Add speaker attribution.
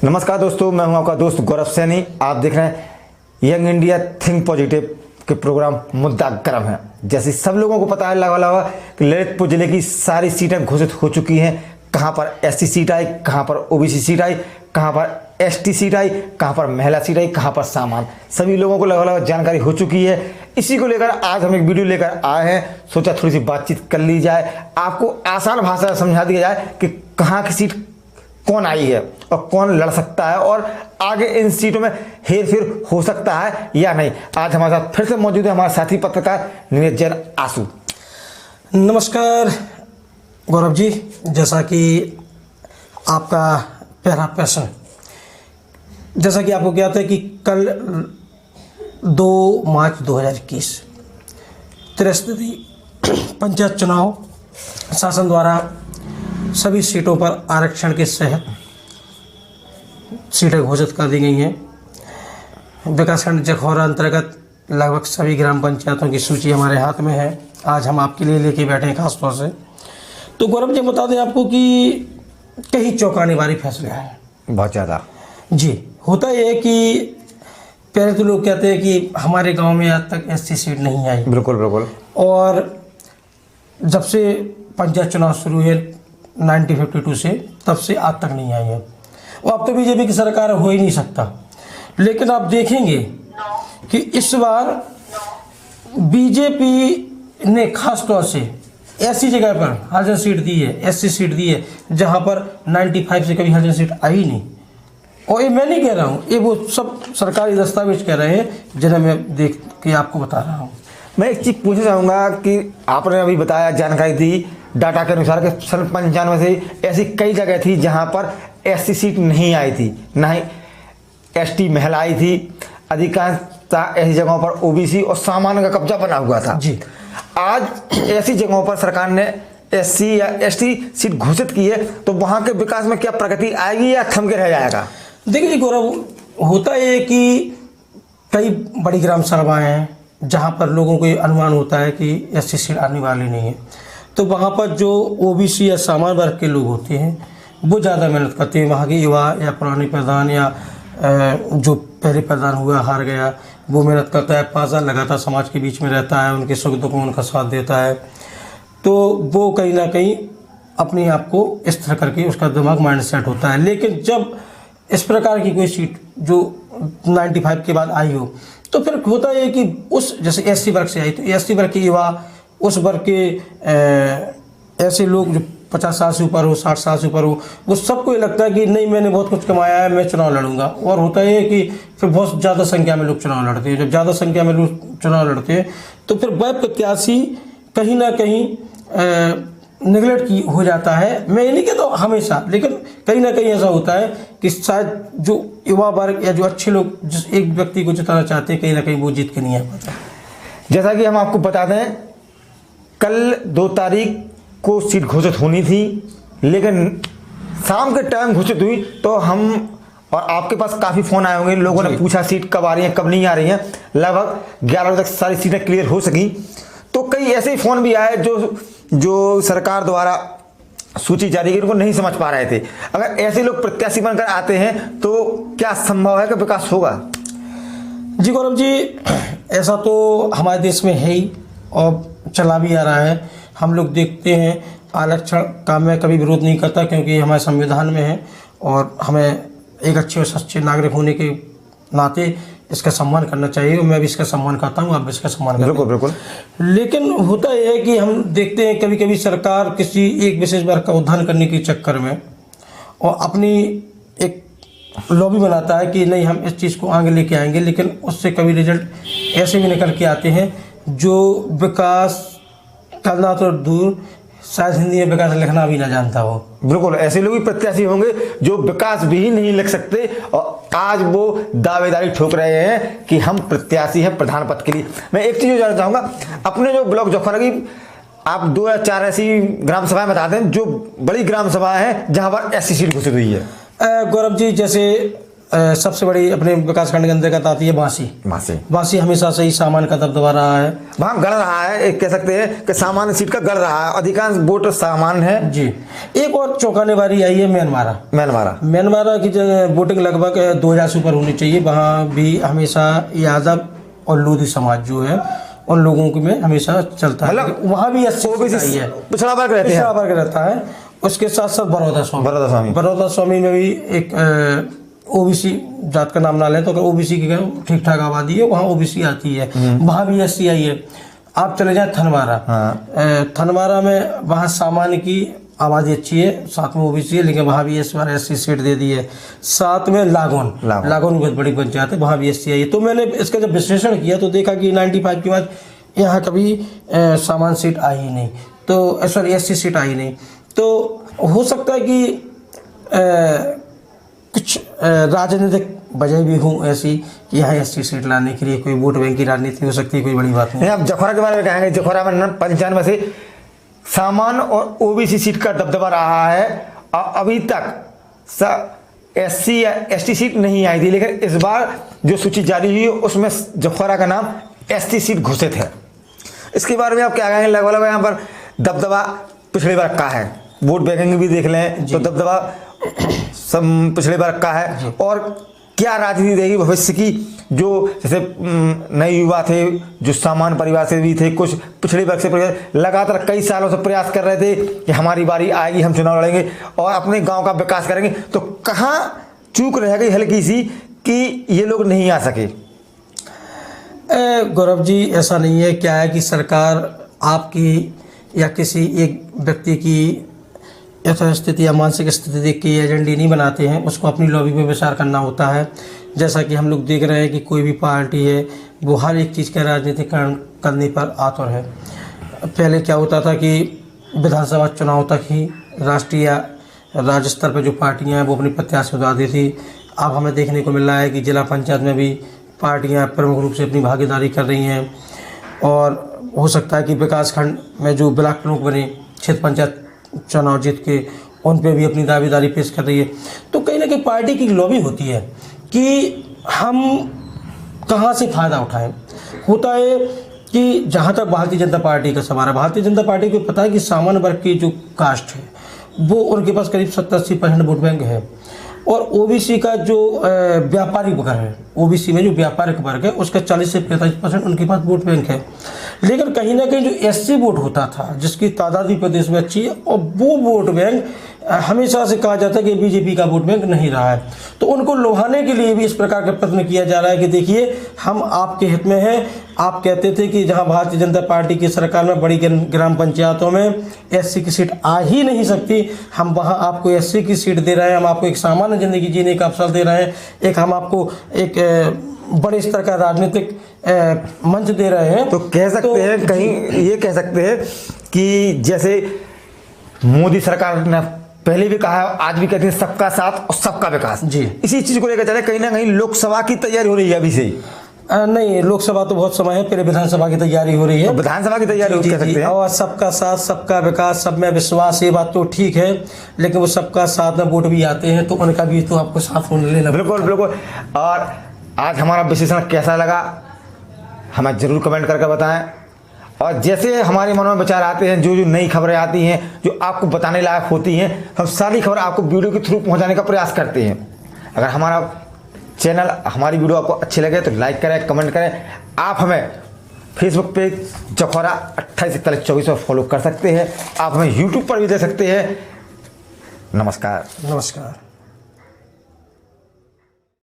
Speaker 1: नमस्कार दोस्तों, मैं हूं आपका दोस्त गौरव सैनी। आप देख रहे हैं यंग इंडिया थिंक पॉजिटिव के प्रोग्राम मुद्दा गर्म है। जैसे सब लोगों को पता है लगा कि ललितपुर जिले की सारी सीटें घोषित हो चुकी हैं। कहां पर एससी सीट आई, कहां पर ओबीसी सीट आई, कहां पर एसटी सीट आई, कहां पर महिला सीट आई, कहां पर सामान्य, सभी लोगों को लगा जानकारी हो चुकी है। इसी को लेकर आज हम एक वीडियो लेकर आए हैं। सोचा थोड़ी सी बातचीत कर ली जाए, आपको आसान भाषा में समझा दिया जाए कि कहां की सीट कौन आई है और कौन लड़ सकता है और आगे इन सीटों में हेर फेर हो सकता है या नहीं। आज हमारे साथ फिर से मौजूद है हमारे साथी पत्रकार नीरज जैन आंसू।
Speaker 2: नमस्कार गौरव जी, जैसा कि आपका पहला प्रश्न, जैसा कि आपको ज्ञात है कि कल 2 मार्च 2021 त्रिस्तरीय पंचायत चुनाव शासन द्वारा सभी सीटों पर आरक्षण के तहत सीटें घोषित कर दी गई हैं। विकासखंड जखौरा अंतर्गत लगभग सभी ग्राम पंचायतों की सूची हमारे हाथ में है। आज हम आपके लिए लेके बैठे हैं खास तौर से। तो गौरव जी, बता दें आपको कि कई चौंकाने वाले फैसले हैं।
Speaker 1: बहुत ज़्यादा
Speaker 2: जी। होता यह है कि पहले तो लोग कहते हैं कि हमारे गांव में आज तक एससी सीट नहीं आई।
Speaker 1: बिल्कुल बिल्कुल।
Speaker 2: और जब से पंचायत चुनाव शुरू है 1952 से, तब से आज तक नहीं आई है। और अब तो बीजेपी की सरकार हो ही नहीं सकता। लेकिन आप देखेंगे कि इस बार बीजेपी ने खास तौर से ऐसी जगह पर हरिजन सीट दी है, एससी सीट दी है, जहां पर 95 से कभी हरिजन सीट आई नहीं। और ये मैं नहीं कह रहा हूँ, ये वो सब सरकारी दस्तावेज कह रहे हैं जिन्हें मैं देख के आपको बता रहा हूँ।
Speaker 1: मैं एक चीज़ पूछना चाहूँगा कि आपने अभी बताया, जानकारी दी डाटा के अनुसार कि सन 95 से ऐसी कई जगह थी जहां पर एससी सीट नहीं आई थी, ना ही एसटी महिला आई थी। अधिकांशतः ऐसी जगहों पर ओबीसी और सामान्य का कब्जा बना हुआ था
Speaker 2: जी।
Speaker 1: आज ऐसी जगहों पर सरकार ने एससी या एसटी सीट घोषित की है, तो वहां के विकास में क्या प्रगति आएगी या थम के रह जाएगा?
Speaker 2: देखिए जी गौरव, होता है कि कई बड़ी ग्राम सभाएं हैं जहां पर लोगों को अनुमान होता है कि एससी सीट आने वाली नहीं है। तो वहाँ पर जो ओबीसी या सामान्य वर्ग के लोग होते हैं वो ज़्यादा मेहनत करते हैं। वहाँ के युवा या पुराने प्रधान या जो पहले प्रधान हुआ हार गया, वो मेहनत करता है, 5 साल लगातार समाज के बीच में रहता है, उनके सुख दुख में उनका साथ देता है। तो वो कहीं ना कहीं अपने आप को इस तरह करके उसका दिमाग माइंड सेट होता है। लेकिन जब इस प्रकार की कोई सीट जो 95 के बाद आई हो, तो फिर होता है कि उस जैसे एससी वर्ग से आई, तो एससी वर्ग के युवा, उस वर्ग के ऐसे लोग जो 50 साल से ऊपर हो, 60 साल से ऊपर हो, वो सबको ये लगता है कि नहीं, मैंने बहुत कुछ कमाया है, मैं चुनाव लड़ूंगा। और होता है कि फिर बहुत ज़्यादा संख्या में लोग चुनाव लड़ते हैं। जब ज़्यादा संख्या में लोग चुनाव लड़ते हैं तो फिर वह प्रत्याशी कहीं ना कहीं निगलेक्ट की हो जाता है। मैं ये नहीं कहता हमेशा, लेकिन कहीं ना कहीं ऐसा होता है कि शायद जो युवा वर्ग या जो अच्छे लोग जिस एक व्यक्ति को जिताना चाहते हैं, कहीं ना कहीं वो जीत के नहीं आ पाता।
Speaker 1: जैसा कि हम आपको बता दें, कल 2 तारीख को सीट घोषित होनी थी, लेकिन शाम के टाइम घोषित हुई तो हम और आपके पास काफ़ी फ़ोन आए होंगे, लोगों ने पूछा सीट कब आ रही हैं, कब नहीं आ रही हैं। लगभग 11 बजे तक सारी सीटें क्लियर हो सकी। तो कई ऐसे ही फ़ोन भी आए जो सरकार द्वारा सूची जारी की उनको नहीं समझ पा रहे थे। अगर ऐसे लोग प्रत्याशी बनकर आते हैं तो क्या संभव है कि विकास होगा?
Speaker 2: जी गौरव जी, ऐसा तो हमारे देश में है ही और चला भी आ रहा है। हम लोग देखते हैं, आरक्षण का मैं कभी विरोध नहीं करता क्योंकि हमारे संविधान में है और हमें एक अच्छे और सच्चे नागरिक होने के नाते इसका सम्मान करना चाहिए। मैं भी इसका सम्मान करता हूँ, आप भी इसका सम्मान करते हैं।
Speaker 1: बिल्कुल बिल्कुल।
Speaker 2: लेकिन होता यह है कि हम देखते हैं कभी कभी सरकार किसी एक विशेष वर्ग का उद्धार करने के चक्कर में और अपनी एक लॉबी बनाता है कि नहीं, हम इस चीज़ को आगे लेके आएंगे, लेकिन उससे कभी रिजल्ट ऐसे भी निकल के आते हैं जो विकास करना तो दूर, शायद हिंदी में विकास लिखना भी ना जानता हो।
Speaker 1: बिल्कुल, ऐसे लोग भी प्रत्याशी होंगे जो विकास भी नहीं लिख सकते और आज वो दावेदारी ठोक रहे हैं कि हम प्रत्याशी हैं प्रधान पद के लिए। मैं एक चीज़ जानना चाहूँगा, अपने जो ब्लॉक जखौरा की आप 2 या 4 ऐसी ग्राम सभाएं बता दें जो बड़ी ग्राम सभा है जहाँ पर एससी सीट घोषित हुई है।
Speaker 2: गौरव जी, जैसे सबसे बड़ी अपने विकास खंड के अंतर्गत आती है बांसी। बांसी हमेशा से ही सामान का दबदबा रहा है,
Speaker 1: वहाँ गढ़ रहा है, एक कह सकते हैं कि सामान्य सीट का गढ़ रहा है, अधिकांश वोट सामान्य है
Speaker 2: जी। एक और चौंकाने वाली आई है म्यांमारा की जो वोटिंग लगभग 2000 से ऊपर होनी चाहिए। वहाँ भी हमेशा यादव और लोधी समाज जो है उन लोगों के में हमेशा चलता है, वहाँ भी
Speaker 1: पिछड़ा वर्ग
Speaker 2: रहता है। उसके साथ साथ बड़ौदा स्वामी में भी एक ओबीसी जात का नाम ना लें तो अगर ओबीसी की ठीक ठाक आबादी है वहाँ ओबीसी आती है, वहाँ भी एससी आई है। आप चले जाए थनवारा में वहाँ सामान्य की आबादी अच्छी है, साथ में ओबीसी है, लेकिन वहाँ भी इस बार एससी सीट दे दी है। साथ में लागोन बहुत बड़ी पंचायत है, वहाँ भी एससी आई है। तो मैंने इसका जब विश्लेषण किया तो देखा कि 95 के बाद यहाँ कभी सामान्य सीट आई ही नहीं, तो सॉरी एससी सीट आई नहीं। तो हो सकता है कि कुछ राजनीतिक वजह भी हो ऐसी कि यहाँ एससी सीट लाने के लिए कोई वोट बैंक की राजनीति हो सकती है, कोई बड़ी बात नहीं।
Speaker 1: आप जखौरा के बारे में कहेंगे, जखौरा में 95 से सामान्य और ओबीसी सीट का दबदबा रहा है और अभी तक एससी या एसटी सीट नहीं आई थी, लेकिन इस बार जो सूची जारी हुई उसमें जखौरा का नाम एसटी सीट घोषित है। इसके बारे में आप क्या कहेंगे? लगभग यहाँ पर दबदबा पिछले वर्ग का है, वोट बैंक भी देख लें तो दबदबा सब पिछले वर्ग का है। और क्या राजनीति रहेगी भविष्य की? जो जैसे नए युवा थे, जो सामान्य परिवार से भी थे, कुछ पिछड़े वर्ग से परिवार, लगातार कई सालों से प्रयास कर रहे थे कि हमारी बारी आएगी, हम चुनाव लड़ेंगे और अपने गांव का विकास करेंगे, तो कहाँ चूक रह गई हल्की सी कि ये लोग नहीं आ सके?
Speaker 2: गौरव जी, ऐसा नहीं है। क्या है कि सरकार आपकी या किसी एक व्यक्ति की यथास्थिति या मानसिक स्थिति देख के एजेंडे नहीं बनाते हैं, उसको अपनी लॉबी में विचार करना होता है। जैसा कि हम लोग देख रहे हैं कि कोई भी पार्टी है वो हर एक चीज़ का राजनीतिकरण करने पर आतुर है। पहले क्या होता था कि विधानसभा चुनाव तक ही राष्ट्रीय या राज्य स्तर पर जो पार्टियां हैं वो अपनी प्रत्याशी उतारती थी। अब हमें देखने को मिल रहा है कि जिला पंचायत में भी पार्टियां प्रमुख रूप से अपनी भागीदारी कर रही हैं, और हो सकता है कि विकास खंड में जो ब्लॉक प्रमुख बने, क्षेत्र पंचायत चुनाव जीत के, उन पे भी अपनी दावेदारी पेश कर रही है। तो कहीं ना कहीं पार्टी की लॉबी होती है कि हम कहाँ से फ़ायदा उठाएं। होता है कि जहाँ तक भारतीय जनता पार्टी का सवाल है, भारतीय जनता पार्टी को पता है कि सामान्य वर्ग की जो कास्ट है वो उनके पास करीब 70-80% वोट बैंक है, और ओबीसी का जो व्यापारिक वर्ग है, ओबीसी में जो व्यापारिक वर्ग है उसका 40 से 45% उनके पास वोट बैंक है। लेकिन कहीं ना कहीं जो एससी वोट होता था, जिसकी तादाद भी प्रदेश में अच्छी है, और वो वोट बैंक हमेशा से कहा जाता है कि बीजेपी का वोट बैंक नहीं रहा है। तो उनको लुभाने के लिए भी इस प्रकार का प्रयत्न किया जा रहा है कि देखिए हम आपके हित में हैं। आप कहते थे कि जहां भारतीय जनता पार्टी की सरकार में बड़ी ग्राम पंचायतों में एससी की सीट आ ही नहीं सकती, हम वहां आपको एससी की सीट दे रहे हैं, हम आपको एक सामान्य जिंदगी जीने का अवसर दे रहे हैं, एक हम आपको एक बड़े स्तर का राजनीतिक मंच दे रहे हैं।
Speaker 1: तो कह सकते हैं, कहीं ये कह सकते हैं कि जैसे मोदी सरकार ने पहले भी कहा है, आज भी कहते हैं सबका साथ और सबका विकास
Speaker 2: जी,
Speaker 1: इसी चीज को लेकर चले। कहीं ना कहीं लोकसभा की तैयारी हो रही है अभी से ही?
Speaker 2: नहीं, लोकसभा तो बहुत समय है, फिर विधानसभा की तैयारी हो रही है।
Speaker 1: विधानसभा की तैयारी कह सकते हैं।
Speaker 2: और सबका साथ सबका विकास, सब में विश्वास, ये बात तो ठीक है, लेकिन वो सबका साथ में वोट भी आते हैं तो उनका भी तो आपको साथ होने लेना।
Speaker 1: बिल्कुल बिल्कुल। और आज हमारा विश्लेषण कैसा लगा हमें जरूर कमेंट करके बताएं, और जैसे हमारे मन में विचार आते हैं, जो जो नई खबरें आती हैं जो आपको बताने लायक होती हैं, हम सारी खबर आपको वीडियो के थ्रू पहुंचाने का प्रयास करते हैं। अगर हमारा चैनल, हमारी वीडियो आपको अच्छी लगे तो लाइक करें, कमेंट करें। आप हमें फेसबुक पेज जखौरा 284124 पर फॉलो कर सकते हैं, आप हमें यूट्यूब पर भी दे सकते हैं। नमस्कार।